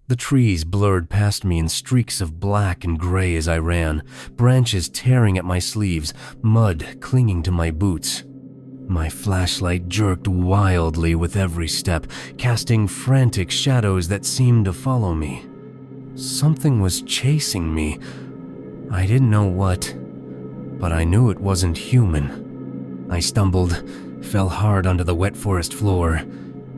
The trees blurred past me in streaks of black and gray as I ran, branches tearing at my sleeves, mud clinging to my boots. My flashlight jerked wildly with every step, casting frantic shadows that seemed to follow me. Something was chasing me. I didn't know what, but I knew it wasn't human. I stumbled, fell hard onto the wet forest floor.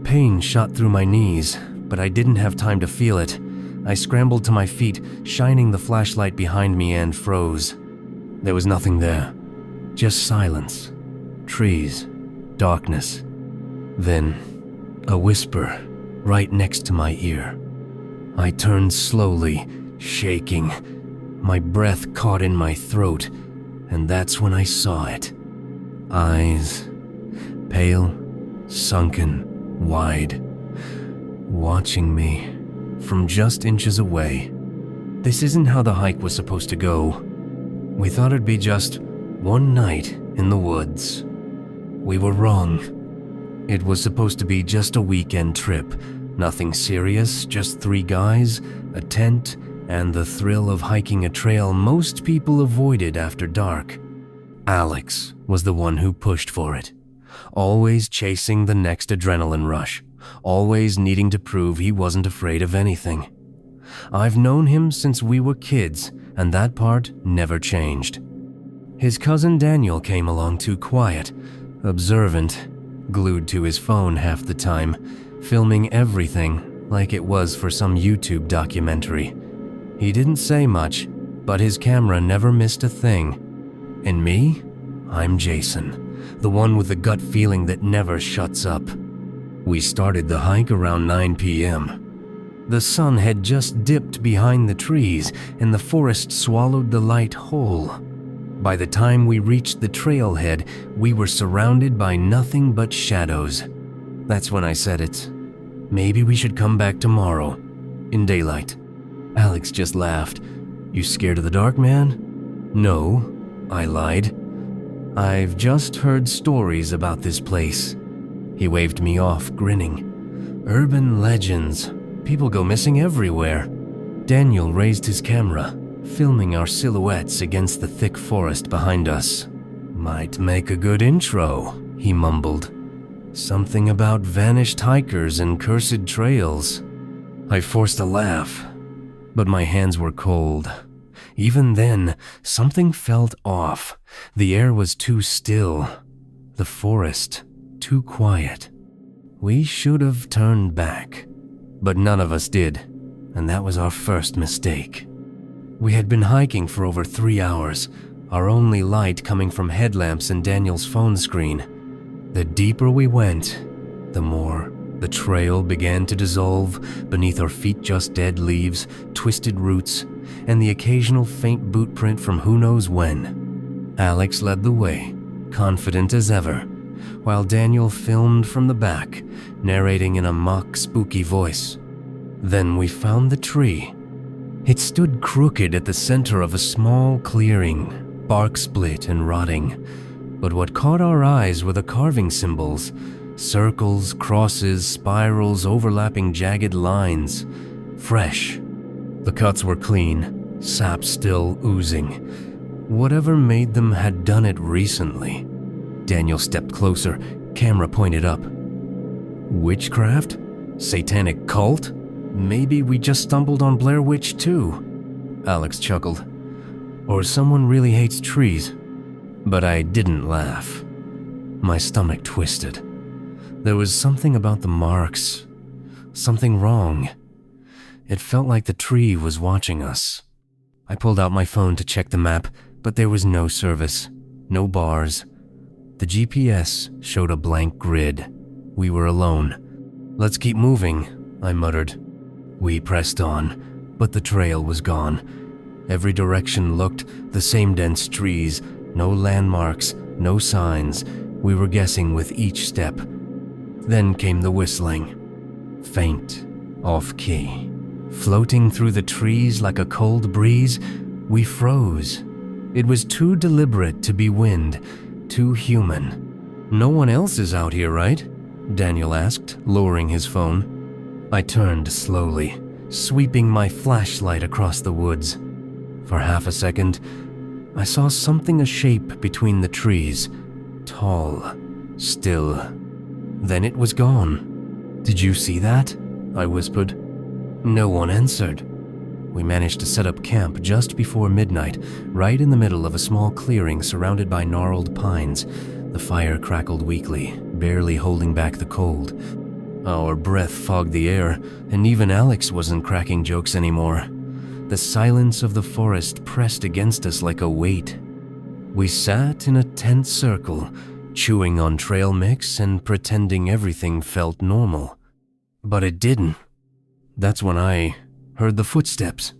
Pain shot through my knees, but I didn't have time to feel it. I scrambled to my feet, shining the flashlight behind me, and froze. There was nothing there, just silence, trees, darkness. Then, a whisper right next to my ear. I turned slowly, shaking. My breath caught in my throat, and that's when I saw it. Eyes, pale, sunken, wide, watching me from just inches away. This isn't how the hike was supposed to go. We thought it'd be just one night in the woods. We were wrong. It was supposed to be just a weekend trip. Nothing serious, just 3 guys, a tent, and the thrill of hiking a trail most people avoided after dark. Alex was the one who pushed for it, always chasing the next adrenaline rush, always needing to prove he wasn't afraid of anything. I've known him since we were kids, and that part never changed. His cousin Daniel came along too quiet, observant, glued to his phone half the time, filming everything like it was for some YouTube documentary. He didn't say much, but his camera never missed a thing. And me? I'm Jason, the one with the gut feeling that never shuts up. We started the hike around 9 p.m. The sun had just dipped behind the trees, and the forest swallowed the light whole. By the time we reached the trailhead, we were surrounded by nothing but shadows. That's when I said it. Maybe we should come back tomorrow, in daylight. Alex just laughed. You scared of the dark, man? No, I lied. I've just heard stories about this place. He waved me off, grinning. Urban legends. People go missing everywhere. Daniel raised his camera, filming our silhouettes against the thick forest behind us. Might make a good intro, he mumbled. Something about vanished hikers and cursed trails. I forced a laugh, but my hands were cold. Even then, something felt off. The air was too still. The forest too quiet. We should have turned back, but none of us did, and that was our first mistake. We had been hiking for over 3 hours, our only light coming from headlamps and Daniel's phone screen. The deeper we went, the more the trail began to dissolve beneath our feet, just dead leaves, twisted roots, and the occasional faint boot print from who knows when. Alex led the way, confident as ever, while Daniel filmed from the back, narrating in a mock spooky voice. Then we found the tree. It stood crooked at the center of a small clearing, bark split and rotting. But what caught our eyes were the carving symbols. Circles, crosses, spirals, overlapping jagged lines. Fresh. The cuts were clean, sap still oozing. Whatever made them had done it recently. Daniel stepped closer, camera pointed up. Witchcraft? Satanic cult? Maybe we just stumbled on Blair Witch too. Alex chuckled. Or someone really hates trees. But I didn't laugh. My stomach twisted. There was something about the marks. Something wrong. It felt like the tree was watching us. I pulled out my phone to check the map, but there was no service. No bars. The GPS showed a blank grid. We were alone. Let's keep moving, I muttered. We pressed on, but the trail was gone. Every direction looked the same dense trees, no landmarks, no signs. We were guessing with each step. Then came the whistling. Faint, off-key. Floating through the trees like a cold breeze, we froze. It was too deliberate to be wind, too human. No one else is out here, right? Daniel asked, lowering his phone. I turned slowly, sweeping my flashlight across the woods. For half a second, I saw something a shape between the trees, tall, still. Then it was gone. "Did you see that?" I whispered. No one answered. We managed to set up camp just before midnight, right in the middle of a small clearing surrounded by gnarled pines. The fire crackled weakly, barely holding back the cold. Our breath fogged the air, and even Alex wasn't cracking jokes anymore. The silence of the forest pressed against us like a weight. We sat in a tense circle, chewing on trail mix and pretending everything felt normal. But it didn't. That's when I heard the footsteps.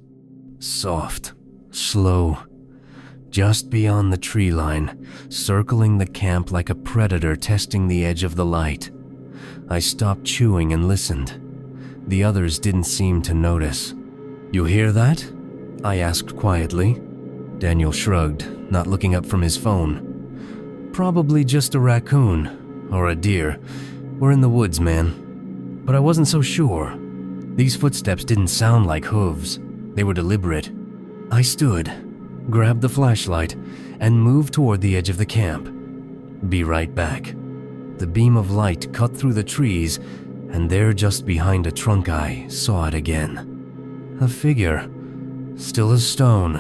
Soft, slow, just beyond the tree line, circling the camp like a predator testing the edge of the light. I stopped chewing and listened. The others didn't seem to notice. "You hear that?" I asked quietly. Daniel shrugged, not looking up from his phone. "Probably just a raccoon, or a deer. We're in the woods, man." But I wasn't so sure. These footsteps didn't sound like hooves. They were deliberate. I stood, grabbed the flashlight, and moved toward the edge of the camp. "Be right back." The beam of light cut through the trees, and there just behind a trunk I saw it again. A figure, still as stone.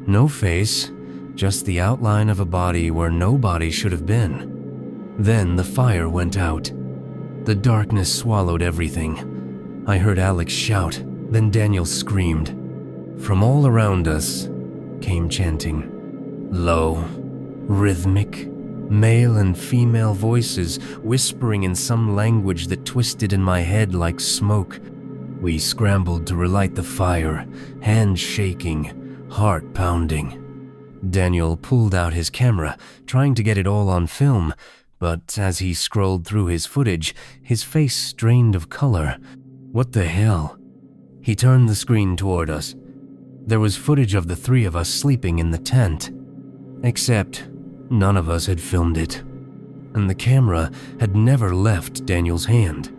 No face, just the outline of a body where no body should have been. Then the fire went out. The darkness swallowed everything. I heard Alex shout, then Daniel screamed. From all around us came chanting. Low, rhythmic, male and female voices whispering in some language that twisted in my head like smoke. We scrambled to relight the fire, hands shaking, heart pounding. Daniel pulled out his camera, trying to get it all on film, but as he scrolled through his footage, his face drained of color. What the hell? He turned the screen toward us. There was footage of the three of us sleeping in the tent. Except none of us had filmed it, and the camera had never left Daniel's hand.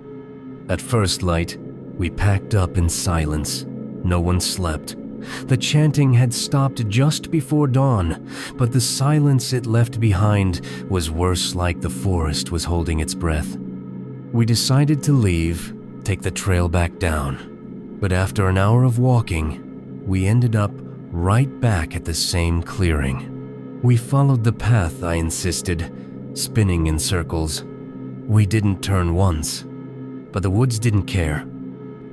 At first light, we packed up in silence. No one slept. The chanting had stopped just before dawn, but the silence it left behind was worse, like the forest was holding its breath. We decided to leave, take the trail back down, but after an hour of walking, we ended up right back at the same clearing. We followed the path I insisted, spinning in circles. We didn't turn once, but the woods didn't care.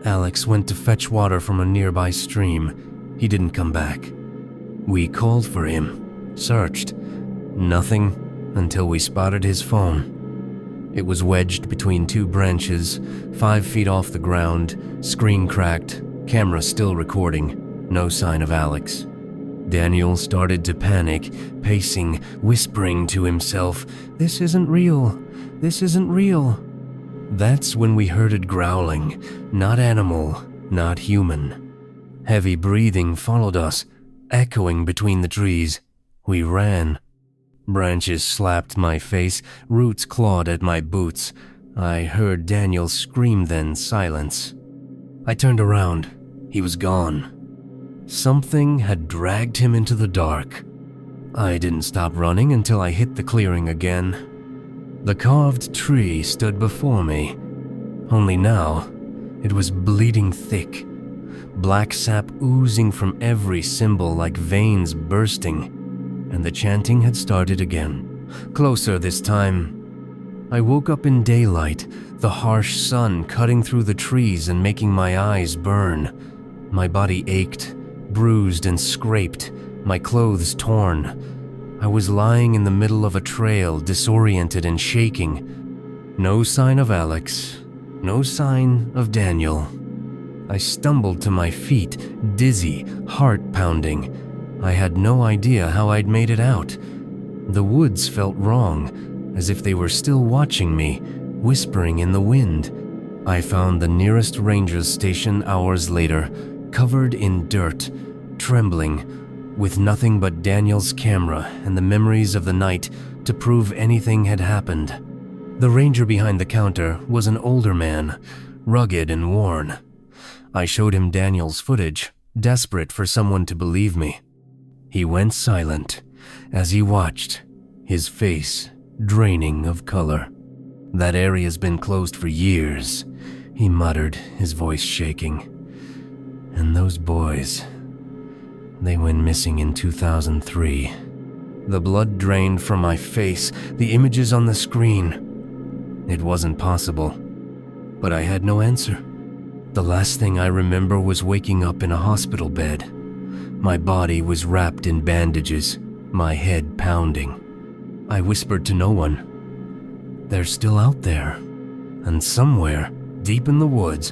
Alex went to fetch water from a nearby stream. He didn't come back. We called for him, searched. Nothing until we spotted his phone. It was wedged between two branches, 5 feet off the ground, screen cracked, camera still recording, no sign of Alex. Daniel started to panic, pacing, whispering to himself, "This isn't real. This isn't real." That's when we heard it growling, not animal, not human. Heavy breathing followed us, echoing between the trees. We ran. Branches slapped my face, roots clawed at my boots. I heard Daniel scream, then silence. I turned around. He was gone. Something had dragged him into the dark. I didn't stop running until I hit the clearing again. The carved tree stood before me. Only now, it was bleeding thick. Black sap oozing from every symbol like veins bursting. And the chanting had started again. Closer this time. I woke up in daylight, the harsh sun cutting through the trees and making my eyes burn. My body ached, bruised and scraped, my clothes torn. I was lying in the middle of a trail, disoriented and shaking. No sign of Alex, no sign of Daniel. I stumbled to my feet, dizzy, heart pounding. I had no idea how I'd made it out. The woods felt wrong, as if they were still watching me, whispering in the wind. I found the nearest ranger's station hours later, covered in dirt, trembling, with nothing but Daniel's camera and the memories of the night to prove anything had happened. The ranger behind the counter was an older man, rugged and worn. I showed him Daniel's footage, desperate for someone to believe me. He went silent as he watched, his face draining of color. "That area's been closed for years," he muttered, his voice shaking. "And those boys, they went missing in 2003. The blood drained from my face, the images on the screen. It wasn't possible, but I had no answer. The last thing I remember was waking up in a hospital bed. My body was wrapped in bandages, my head pounding. I whispered to no one. They're still out there. And somewhere, deep in the woods,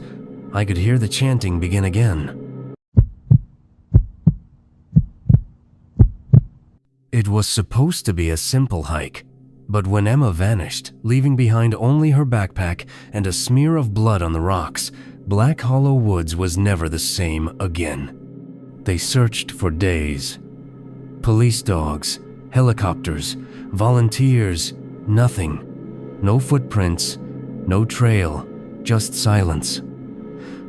I could hear the chanting begin again. It was supposed to be a simple hike, but when Emma vanished, leaving behind only her backpack and a smear of blood on the rocks, Black Hollow Woods was never the same again. They searched for days. Police dogs, helicopters, volunteers, nothing. No footprints, no trail, just silence.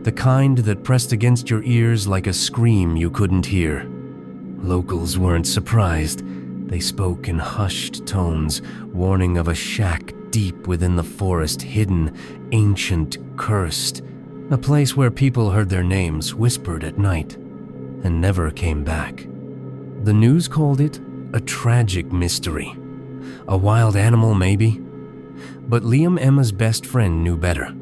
The kind that pressed against your ears like a scream you couldn't hear. Locals weren't surprised. They spoke in hushed tones, warning of a shack deep within the forest, hidden, ancient, cursed. A place where people heard their names whispered at night and never came back. The news called it a tragic mystery. A wild animal, maybe? But Liam, Emma's best friend, knew better.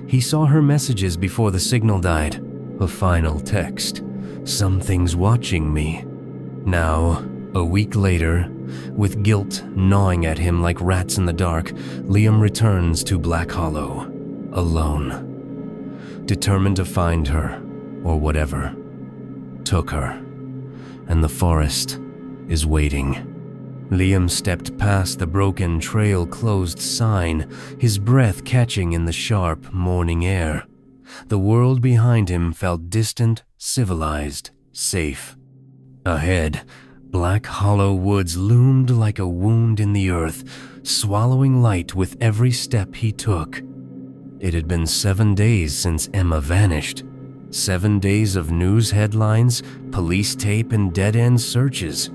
He saw her messages before the signal died. A final text. "Something's watching me." Now, a week later, with guilt gnawing at him like rats in the dark, Liam returns to Black Hollow, alone. Determined to find her, or whatever took her. And the forest is waiting. Liam stepped past the broken trail-closed sign, his breath catching in the sharp morning air. The world behind him felt distant, civilized, safe. Ahead, Black Hollow Woods loomed like a wound in the earth, swallowing light with every step he took. It had been 7 days since Emma vanished. 7 days of news headlines, police tape, and dead-end searches.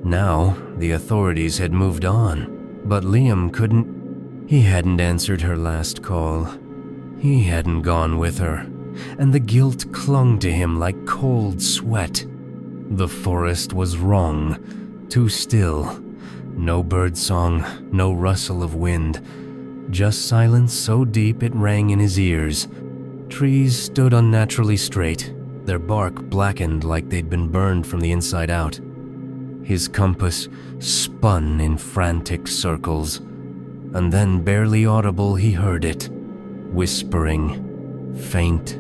Now, the authorities had moved on, but Liam couldn't. He hadn't answered her last call. He hadn't gone with her, and the guilt clung to him like cold sweat. The forest was wrong, too still. No birdsong, no rustle of wind. Just silence so deep it rang in his ears. Trees stood unnaturally straight, their bark blackened like they'd been burned from the inside out. His compass spun in frantic circles, and then barely audible he heard it, whispering, faint,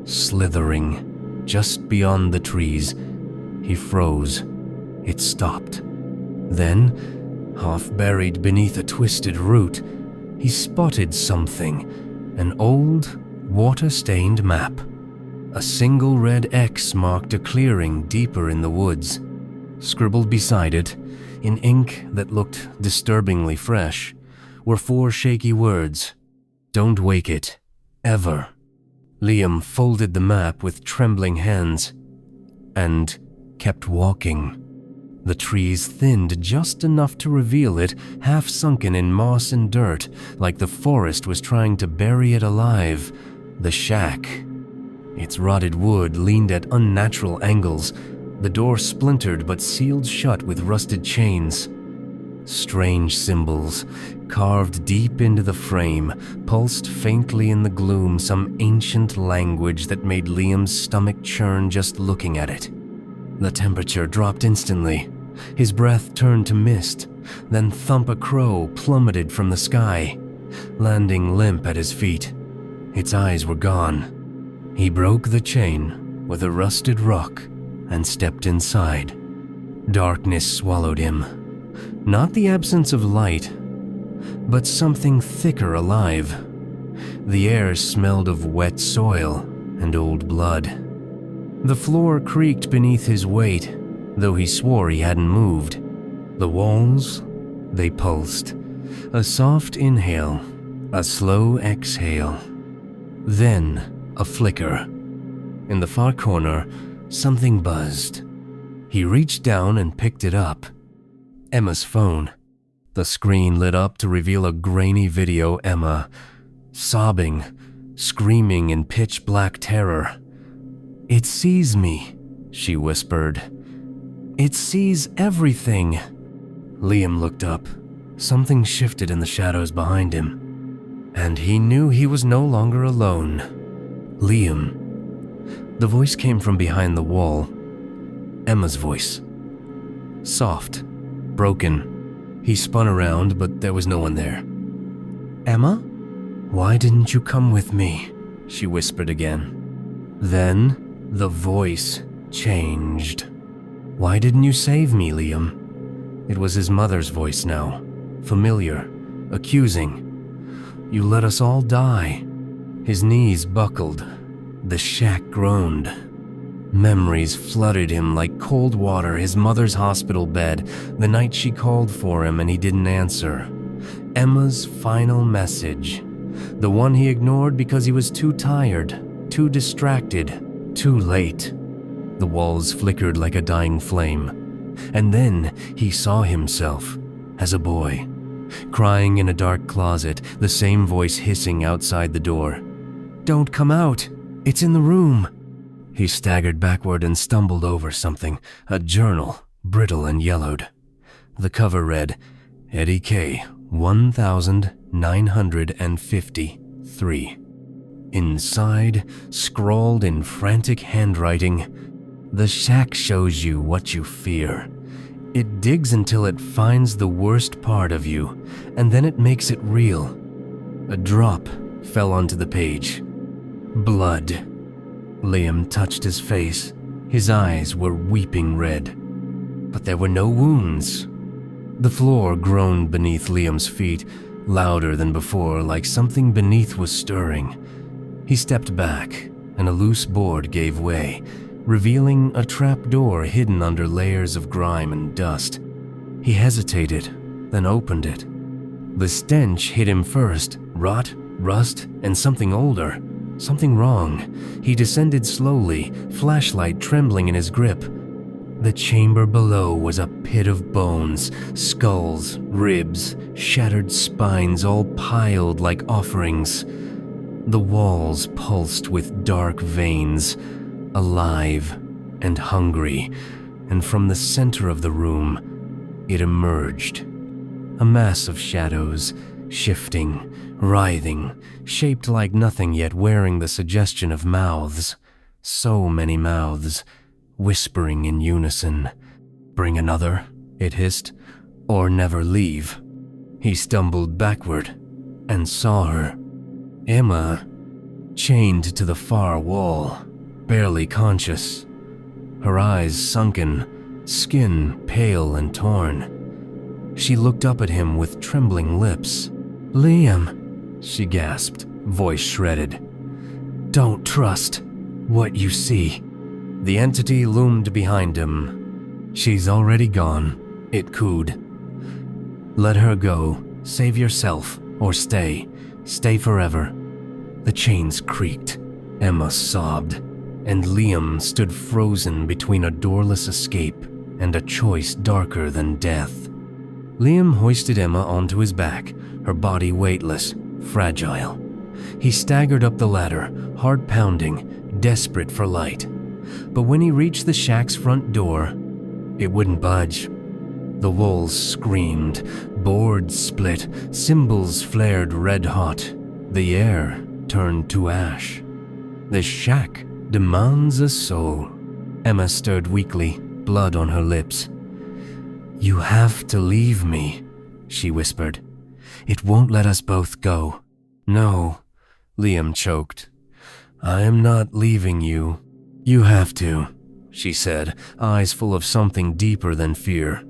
slithering, just beyond the trees. He froze. It stopped. Then, half buried beneath a twisted root, he spotted something, an old, water-stained map. A single red X marked a clearing deeper in the woods. Scribbled beside it, in ink that looked disturbingly fresh, were 4 shaky words. "Don't wake it. Ever." Liam folded the map with trembling hands and kept walking. The trees thinned just enough to reveal it, half sunken in moss and dirt, like the forest was trying to bury it alive. The shack. Its rotted wood leaned at unnatural angles, the door splintered but sealed shut with rusted chains. Strange symbols, carved deep into the frame, pulsed faintly in the gloom, some ancient language that made Liam's stomach churn just looking at it. The temperature dropped instantly. His breath turned to mist, then Thump a Crow plummeted from the sky, landing limp at his feet. Its eyes were gone. He broke the chain with a rusted rock and stepped inside. Darkness swallowed him. Not the absence of light, but something thicker alive. The air smelled of wet soil and old blood. The floor creaked beneath his weight, though he swore he hadn't moved. The walls, they pulsed. A soft inhale, a slow exhale. Then a flicker. In the far corner, something buzzed. He reached down and picked it up. Emma's phone. The screen lit up to reveal a grainy video Emma, sobbing, screaming in pitch black terror. "It sees me," she whispered. "It sees everything." Liam looked up. Something shifted in the shadows behind him, and he knew he was no longer alone. "Liam." The voice came from behind the wall. Emma's voice. Soft, broken. He spun around, but there was no one there. "Emma? Why didn't you come with me?" she whispered again. Then the voice changed. "Why didn't you save me, Liam?" It was his mother's voice now, familiar, accusing. "You let us all die." His knees buckled. The shack groaned. Memories flooded him like cold water. His mother's hospital bed, the night she called for him and he didn't answer. Emma's final message. The one he ignored because he was too tired, too distracted, too late. The walls flickered like a dying flame. And then he saw himself as a boy, crying in a dark closet, the same voice hissing outside the door. "Don't come out! It's in the room!" He staggered backward and stumbled over something, a journal, brittle and yellowed. The cover read, Eddie K. 1953. Inside, scrawled in frantic handwriting, "The shack shows you what you fear. It digs until it finds the worst part of you, and then it makes it real." A drop fell onto the page. Blood. Liam touched his face. His eyes were weeping red. But there were no wounds. The floor groaned beneath Liam's feet, louder than before, like something beneath was stirring. He stepped back, and a loose board gave way, revealing a trapdoor hidden under layers of grime and dust. He hesitated, then opened it. The stench hit him first, rot, rust, and something older. Something wrong. He descended slowly, flashlight trembling in his grip. The chamber below was a pit of bones, skulls, ribs, shattered spines, all piled like offerings. The walls pulsed with dark veins, alive and hungry, and from the center of the room, it emerged. A mass of shadows, shifting, writhing, shaped like nothing yet wearing the suggestion of mouths. So many mouths, whispering in unison. "Bring another," it hissed, "or never leave." He stumbled backward and saw her. Emma, chained to the far wall, barely conscious. Her eyes sunken, skin pale and torn. She looked up at him with trembling lips. "Liam," she gasped, voice shredded. "Don't trust what you see." The entity loomed behind him. "She's already gone," it cooed. "Let her go. Save yourself, or stay. Stay forever." The chains creaked. Emma sobbed, and Liam stood frozen between a doorless escape and a choice darker than death. Liam hoisted Emma onto his back, her body weightless, fragile. He staggered up the ladder, heart pounding, desperate for light. But when he reached the shack's front door, it wouldn't budge. The walls screamed, boards split, symbols flared red hot. The air turned to ash. "The shack demands a soul." Emma stirred weakly, blood on her lips. "You have to leave me," she whispered. "It won't let us both go." "No," Liam choked. "I am not leaving you. You have to," she said, eyes full of something deeper than fear.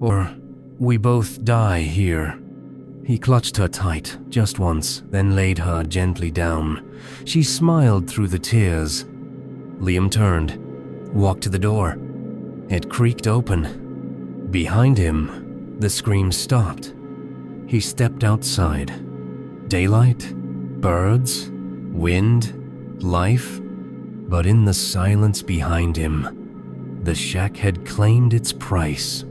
"Or we both die here." He clutched her tight, just once, then laid her gently down. She smiled through the tears. Liam turned, walked to the door. It creaked open. Behind him, the scream stopped. He stepped outside. Daylight, birds, wind, life. But in the silence behind him, the shack had claimed its price.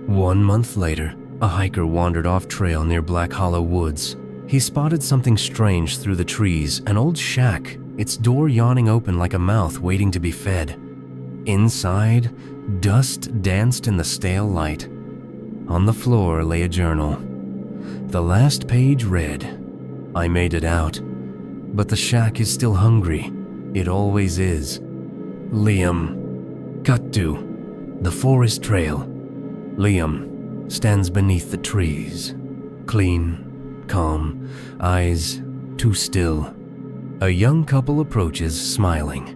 1 month later, a hiker wandered off trail near Black Hollow Woods. He spotted something strange through the trees, an old shack, its door yawning open like a mouth waiting to be fed. Inside, dust danced in the stale light. On the floor lay a journal. The last page read, "I made it out, but the shack is still hungry. It always is. Liam." Cut to the forest trail. Liam stands beneath the trees, clean, calm, eyes too still. A young couple approaches, smiling.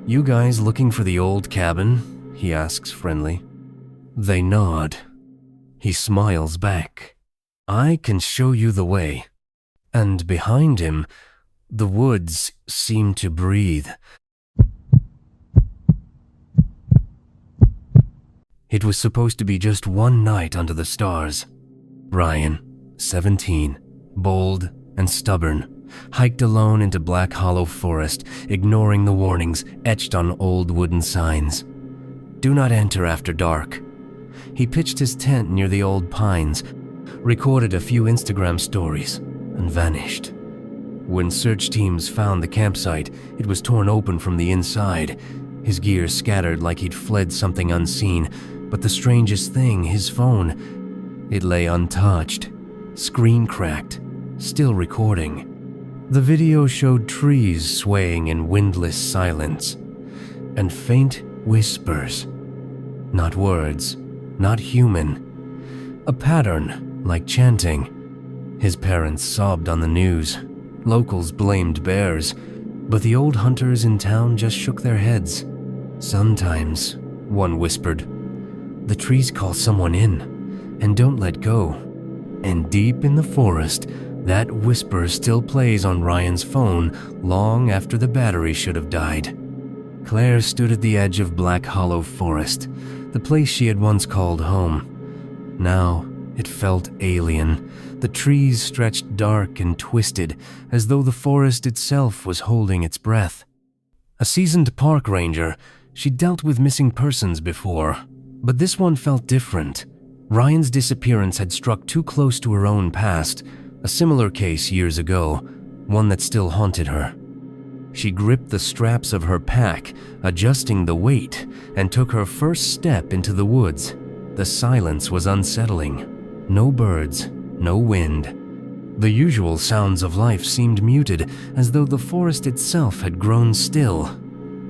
"You guys looking for the old cabin?" he asks friendly. They nod. He smiles back. "I can show you the way." And behind him, the woods seem to breathe. It was supposed to be just one night under the stars. Ryan, 17, bold and stubborn, hiked alone into Black Hollow Forest, ignoring the warnings etched on old wooden signs. "Do not enter after dark." He pitched his tent near the old pines, recorded a few Instagram stories, and vanished. When search teams found the campsite, it was torn open from the inside, his gear scattered like he'd fled something unseen. But the strangest thing, his phone, it lay untouched, screen cracked, still recording. The video showed trees swaying in windless silence, and faint whispers. Not words, not human. A pattern, like chanting. His parents sobbed on the news. Locals blamed bears, but the old hunters in town just shook their heads. "Sometimes," one whispered, "the trees call someone in and don't let go." And deep in the forest, that whisper still plays on Ryan's phone long after the battery should have died. Claire stood at the edge of Black Hollow Forest, the place she had once called home. Now it felt alien. The trees stretched dark and twisted, as though the forest itself was holding its breath. A seasoned park ranger, she'd dealt with missing persons before, but this one felt different. Ryan's disappearance had struck too close to her own past, a similar case years ago, one that still haunted her. She gripped the straps of her pack, adjusting the weight, and took her first step into the woods. The silence was unsettling. No birds, no wind. The usual sounds of life seemed muted, as though the forest itself had grown still.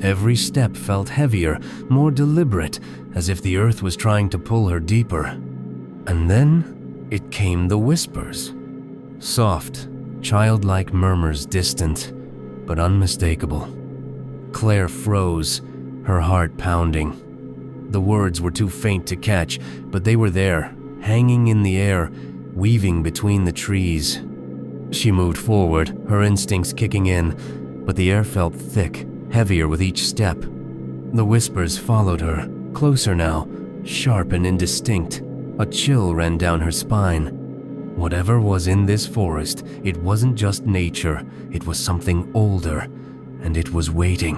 Every step felt heavier, more deliberate, as if the earth was trying to pull her deeper. And then it came the whispers. Soft, childlike murmurs, distant, but unmistakable. Claire froze, her heart pounding. The words were too faint to catch, but they were there, hanging in the air, weaving between the trees. She moved forward, her instincts kicking in, but the air felt thick, heavier with each step. The whispers followed her, closer now, sharp and indistinct. A chill ran down her spine. Whatever was in this forest, it wasn't just nature, it was something older, and it was waiting.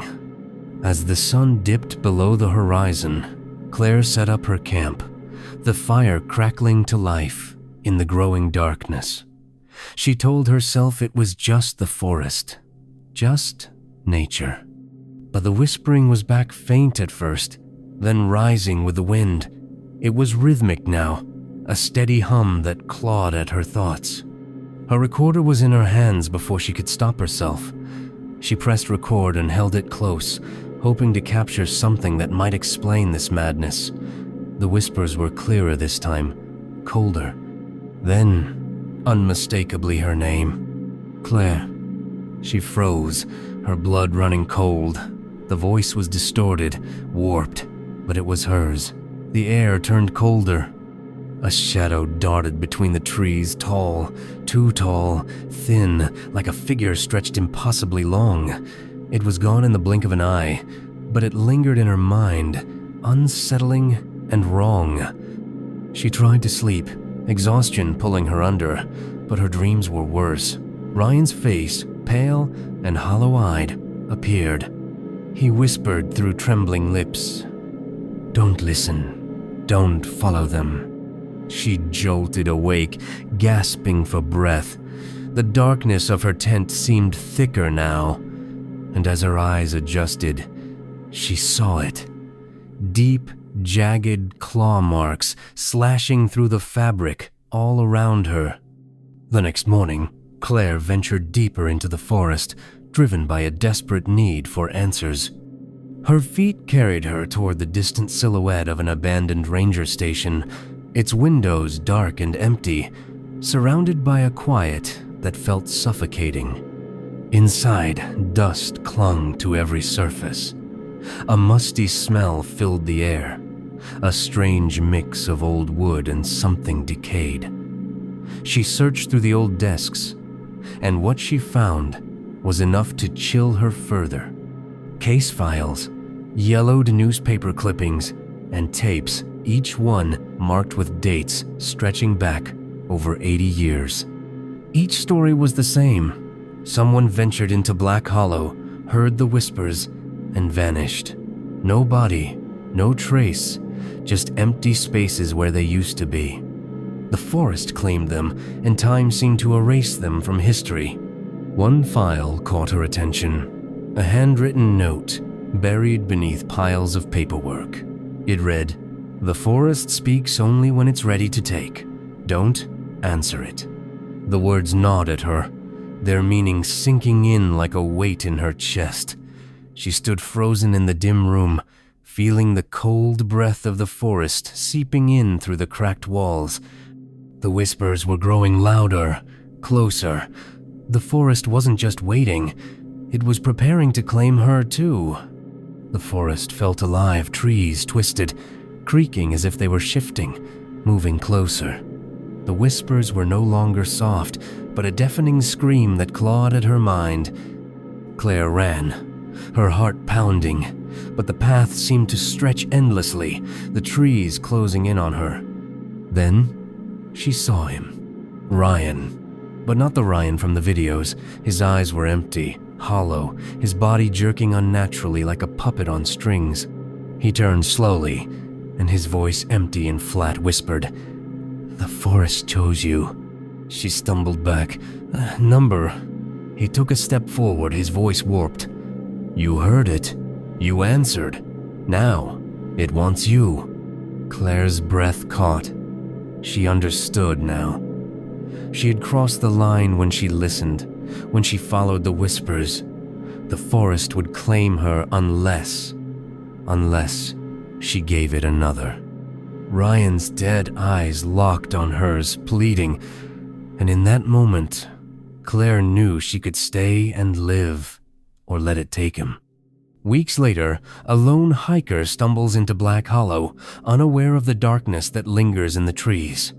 As the sun dipped below the horizon, Claire set up her camp, the fire crackling to life in the growing darkness. She told herself it was just the forest, just nature. But the whispering was back faint at first, then rising with the wind. It was rhythmic now, a steady hum that clawed at her thoughts. Her recorder was in her hands before she could stop herself. She pressed record and held it close, hoping to capture something that might explain this madness. The whispers were clearer this time, colder. Then, unmistakably her name. Claire. She froze, her blood running cold. The voice was distorted, warped, but it was hers. The air turned colder. A shadow darted between the trees, tall, too tall, thin, like a figure stretched impossibly long. It was gone in the blink of an eye, but it lingered in her mind, unsettling and wrong. She tried to sleep, exhaustion pulling her under, but her dreams were worse. Ryan's face, pale and hollow-eyed, appeared. He whispered through trembling lips, "Don't listen. Don't follow them." She jolted awake, gasping for breath. The darkness of her tent seemed thicker now, and as her eyes adjusted, she saw it. Deep, jagged claw marks slashing through the fabric all around her. The next morning, Claire ventured deeper into the forest, driven by a desperate need for answers. Her feet carried her toward the distant silhouette of an abandoned ranger station, its windows dark and empty, surrounded by a quiet that felt suffocating. Inside, dust clung to every surface. A musty smell filled the air, a strange mix of old wood and something decayed. She searched through the old desks, and what she found was enough to chill her further. Case files, yellowed newspaper clippings, and tapes, each one marked with dates stretching back over 80 years. Each story was the same. Someone ventured into Black Hollow, heard the whispers, and vanished. No body, no trace, just empty spaces where they used to be. The forest claimed them, and time seemed to erase them from history. One file caught her attention, a handwritten note buried beneath piles of paperwork. It read, "The forest speaks only when it's ready to take. Don't answer it." The words gnawed at her, their meaning sinking in like a weight in her chest. She stood frozen in the dim room, feeling the cold breath of the forest seeping in through the cracked walls. The whispers were growing louder, closer. The forest wasn't just waiting, it was preparing to claim her too. The forest felt alive, trees twisted, creaking as if they were shifting, moving closer. The whispers were no longer soft, but a deafening scream that clawed at her mind. Claire ran, her heart pounding, but the path seemed to stretch endlessly, the trees closing in on her. Then she saw him. Ryan. But not the Ryan from the videos. His eyes were empty, hollow, his body jerking unnaturally like a puppet on strings. He turned slowly, and his voice empty and flat whispered, "The forest chose you." She stumbled back. "Number." He took a step forward, his voice warped. "You heard it. You answered. Now, it wants you." Claire's breath caught. She understood now. She had crossed the line when she listened, when she followed the whispers. The forest would claim her unless she gave it another. Ryan's dead eyes locked on hers, pleading, and in that moment, Claire knew she could stay and live, or let it take him. Weeks later, a lone hiker stumbles into Black Hollow, unaware of the darkness that lingers in the trees.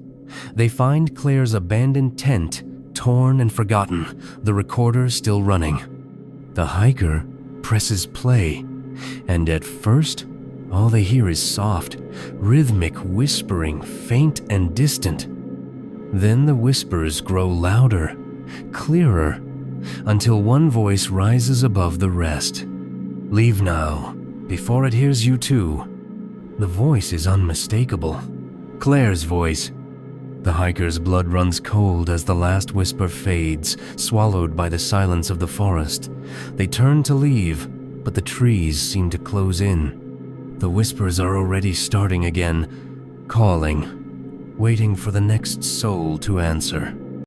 They find Claire's abandoned tent, torn and forgotten, the recorder still running. The hiker presses play, and at first, all they hear is soft, rhythmic whispering, faint and distant. Then the whispers grow louder, clearer, until one voice rises above the rest. "Leave now, before it hears you too." The voice is unmistakable. Claire's voice. The hiker's blood runs cold as the last whisper fades, swallowed by the silence of the forest. They turn to leave, but the trees seem to close in. The whispers are already starting again, calling, waiting for the next soul to answer.